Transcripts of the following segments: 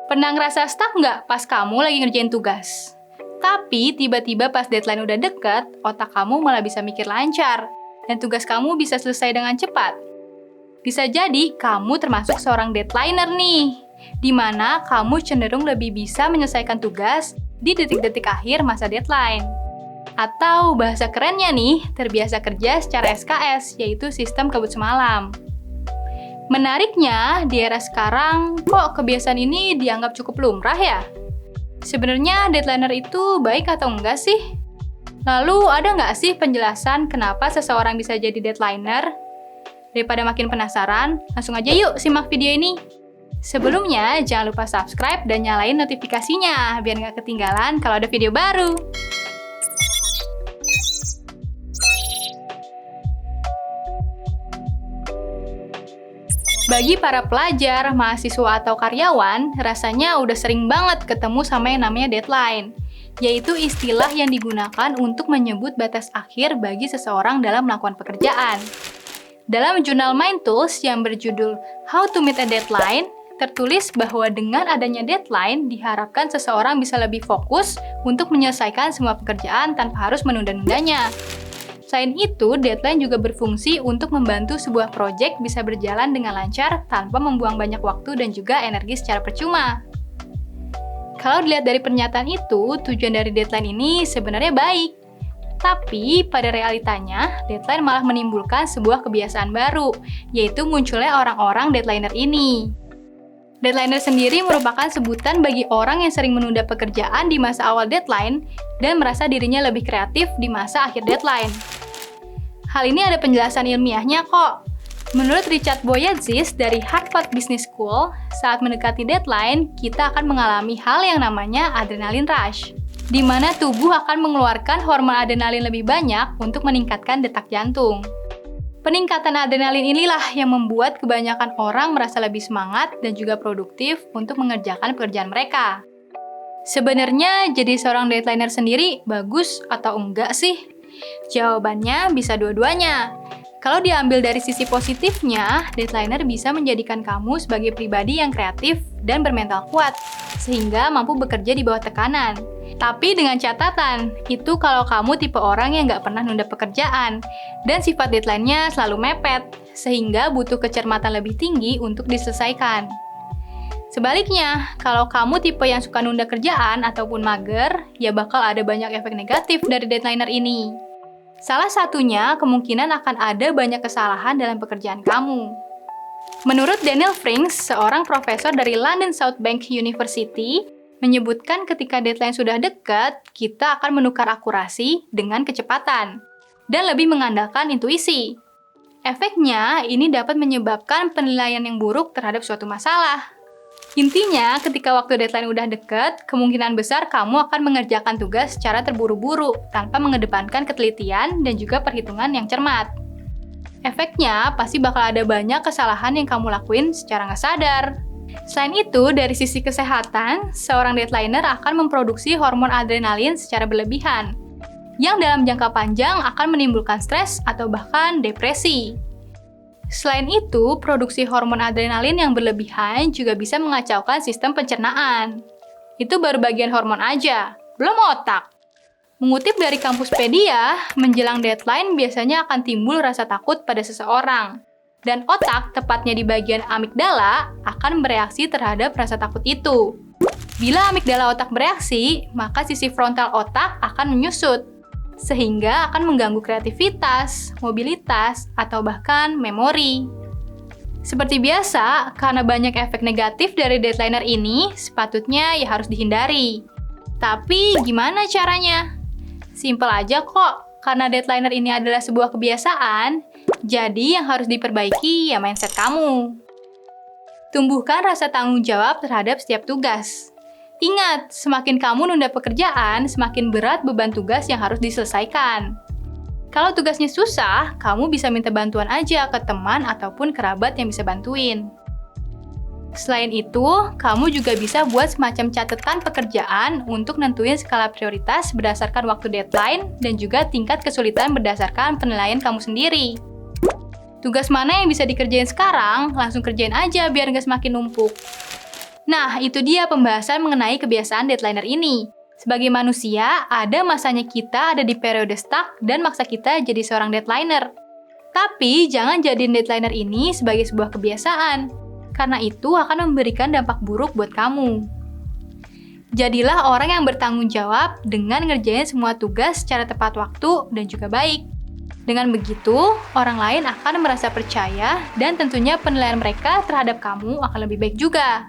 Pernah ngerasa stuck nggak pas kamu lagi ngerjain tugas? Tapi tiba-tiba pas deadline udah deket, otak kamu malah bisa mikir lancar, dan tugas kamu bisa selesai dengan cepat. Bisa jadi kamu termasuk seorang deadliner nih, di mana kamu cenderung lebih bisa menyelesaikan tugas di detik-detik akhir masa deadline. Atau bahasa kerennya nih, terbiasa kerja secara SKS, yaitu sistem kebut semalam. Menariknya, di era sekarang, kok kebiasaan ini dianggap cukup lumrah ya? Sebenarnya deadliner itu baik atau enggak sih? Lalu ada nggak sih penjelasan kenapa seseorang bisa jadi deadliner? Daripada makin penasaran, langsung aja yuk simak video ini. Sebelumnya, jangan lupa subscribe dan nyalain notifikasinya, biar nggak ketinggalan kalau ada video baru. Bagi para pelajar, mahasiswa, atau karyawan, rasanya udah sering banget ketemu sama yang namanya deadline, yaitu istilah yang digunakan untuk menyebut batas akhir bagi seseorang dalam melakukan pekerjaan. Dalam jurnal Mind Tools yang berjudul How to Meet a Deadline, tertulis bahwa dengan adanya deadline, diharapkan seseorang bisa lebih fokus untuk menyelesaikan semua pekerjaan tanpa harus menunda-nundanya. Selain itu, deadline juga berfungsi untuk membantu sebuah proyek bisa berjalan dengan lancar tanpa membuang banyak waktu dan juga energi secara percuma. Kalau dilihat dari pernyataan itu, tujuan dari deadline ini sebenarnya baik. Tapi pada realitanya, deadline malah menimbulkan sebuah kebiasaan baru, yaitu munculnya orang-orang deadliner ini. Deadliner sendiri merupakan sebutan bagi orang yang sering menunda pekerjaan di masa awal deadline dan merasa dirinya lebih kreatif di masa akhir deadline. Hal ini ada penjelasan ilmiahnya kok. Menurut Richard Boyatzis dari Harvard Business School, saat mendekati deadline, kita akan mengalami hal yang namanya adrenaline rush, di mana tubuh akan mengeluarkan hormon adrenalin lebih banyak untuk meningkatkan detak jantung. Peningkatan adrenalin inilah yang membuat kebanyakan orang merasa lebih semangat dan juga produktif untuk mengerjakan pekerjaan mereka. Sebenarnya, jadi seorang deadliner sendiri bagus atau enggak sih? Jawabannya bisa dua-duanya. Kalau diambil dari sisi positifnya, deadliner bisa menjadikan kamu sebagai pribadi yang kreatif dan bermental kuat, sehingga mampu bekerja di bawah tekanan. Tapi dengan catatan, itu kalau kamu tipe orang yang nggak pernah nunda pekerjaan, dan sifat deadline-nya selalu mepet, sehingga butuh kecermatan lebih tinggi untuk diselesaikan. Sebaliknya, kalau kamu tipe yang suka nunda kerjaan ataupun mager, ya bakal ada banyak efek negatif dari deadliner ini. Salah satunya, kemungkinan akan ada banyak kesalahan dalam pekerjaan kamu. Menurut Daniel Frings, seorang profesor dari London South Bank University, menyebutkan ketika deadline sudah dekat, kita akan menukar akurasi dengan kecepatan dan lebih mengandalkan intuisi. Efeknya, ini dapat menyebabkan penilaian yang buruk terhadap suatu masalah. Intinya, ketika waktu deadline udah deket, kemungkinan besar kamu akan mengerjakan tugas secara terburu-buru, tanpa mengedepankan ketelitian dan juga perhitungan yang cermat. Efeknya, pasti bakal ada banyak kesalahan yang kamu lakuin secara nggak sadar. Selain itu, dari sisi kesehatan, seorang deadliner akan memproduksi hormon adrenalin secara berlebihan, yang dalam jangka panjang akan menimbulkan stres atau bahkan depresi. Selain itu, produksi hormon adrenalin yang berlebihan juga bisa mengacaukan sistem pencernaan. Itu baru bagian hormon aja, belum otak. Mengutip dari Kampuspedia, menjelang deadline biasanya akan timbul rasa takut pada seseorang. Dan otak, tepatnya di bagian amigdala, akan bereaksi terhadap rasa takut itu. Bila amigdala otak bereaksi, maka sisi frontal otak akan menyusut, sehingga akan mengganggu kreativitas, mobilitas, atau bahkan memori. Seperti biasa, karena banyak efek negatif dari deadliner ini, sepatutnya ya harus dihindari. Tapi gimana caranya? Simpel aja kok, karena deadliner ini adalah sebuah kebiasaan, jadi yang harus diperbaiki ya mindset kamu. Tumbuhkan rasa tanggung jawab terhadap setiap tugas. Ingat, semakin kamu nunda pekerjaan, semakin berat beban tugas yang harus diselesaikan. Kalau tugasnya susah, kamu bisa minta bantuan aja ke teman ataupun kerabat yang bisa bantuin. Selain itu, kamu juga bisa buat semacam catatan pekerjaan untuk nentuin skala prioritas berdasarkan waktu deadline dan juga tingkat kesulitan berdasarkan penilaian kamu sendiri. Tugas mana yang bisa dikerjain sekarang, langsung kerjain aja biar nggak semakin numpuk. Nah, itu dia pembahasan mengenai kebiasaan deadliner ini. Sebagai manusia, ada masanya kita ada di periode stuck dan maksa kita jadi seorang deadliner. Tapi, jangan jadiin deadliner ini sebagai sebuah kebiasaan, karena itu akan memberikan dampak buruk buat kamu. Jadilah orang yang bertanggung jawab dengan ngerjain semua tugas secara tepat waktu dan juga baik. Dengan begitu, orang lain akan merasa percaya dan tentunya penilaian mereka terhadap kamu akan lebih baik juga.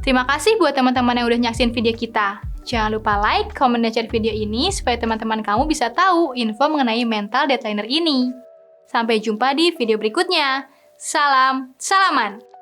Terima kasih buat teman-teman yang udah nyaksin video kita. Jangan lupa like, komen, dan share video ini supaya teman-teman kamu bisa tahu info mengenai mental deadliner ini. Sampai jumpa di video berikutnya. Salam, salaman!